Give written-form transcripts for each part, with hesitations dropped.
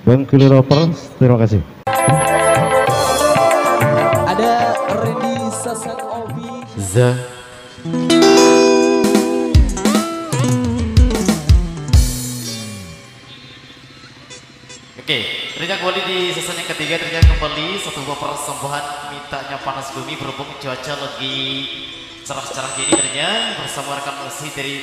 Bengkulu Rovers, terima kasih. Ada Randy Sasan Obi. Oke, ternyata kembali di season yang ketiga, ternyata kembali satu buah persembahan mintanya panas bumi berhubung cuaca lagi cerah-cerah gini ternyata bersama rekan musik dari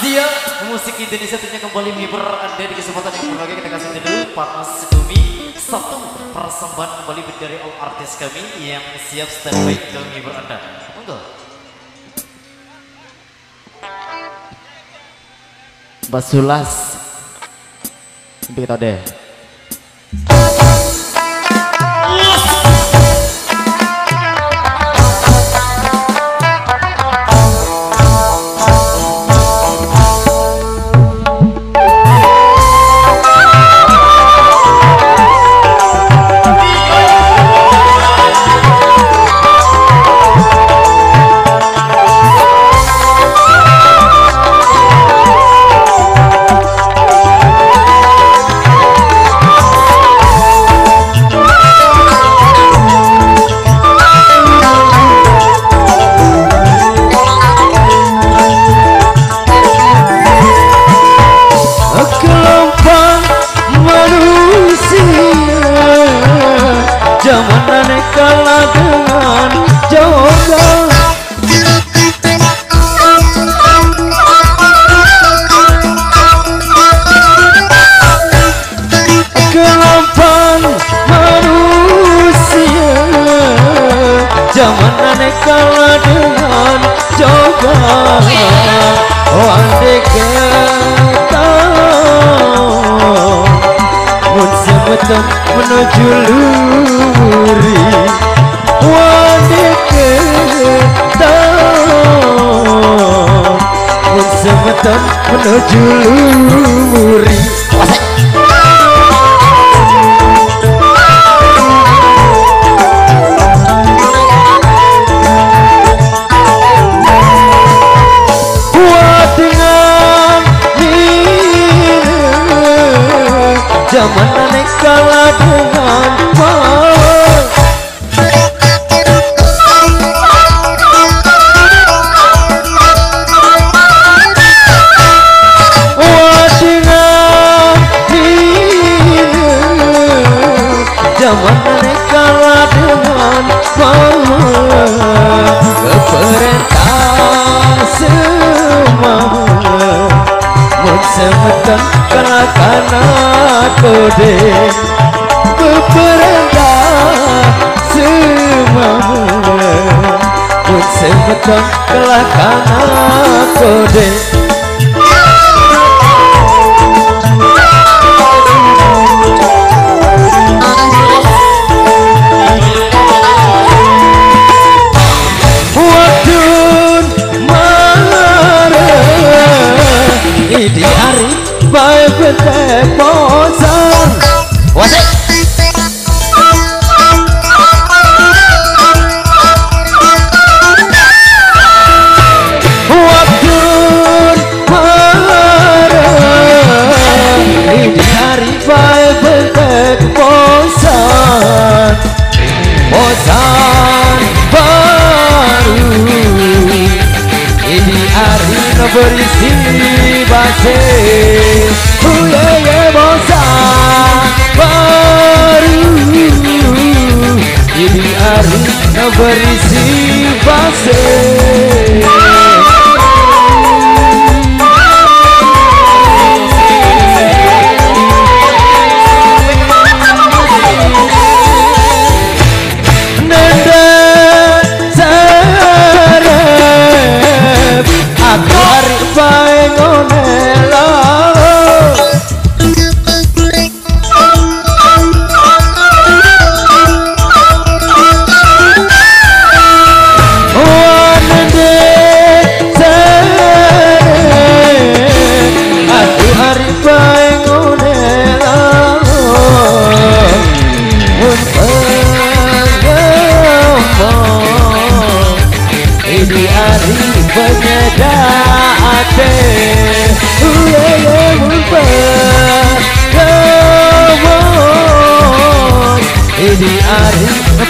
siap musik Indonesia ternyata kembali menghibur Anda di kesempatan yang berbahagia. Kita kasih dulu panas bumi satu persembahan kembali dari all artis kami yang siap standby untuk menghibur Anda. Monggo. Basulas sampai kita deh. Zaman aneh kalah dengan coba. Oh andai kata mun semeton menuju luri. Andai kata mun semeton menuju luri. Zaman aneh kalah dengan mawar. Zaman aneh kalah dengan mawar. Keperintah semua semeton kalahkan aku deh. Beperintah semua semeton kalahkan aku deh. Di hari baik betek bosan. Wasik. Waktu marah di hari baik betek bosan. Bosan baru ini hari berisi base. Bosan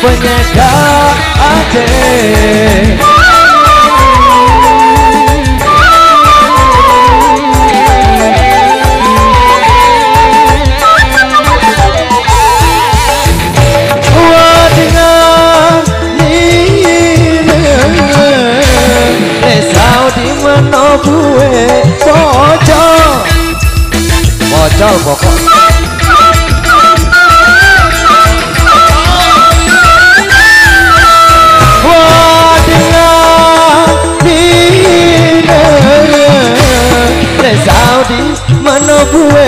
penyegah hati. Buwe bocol pokok wadengan dine Saudi mana buwe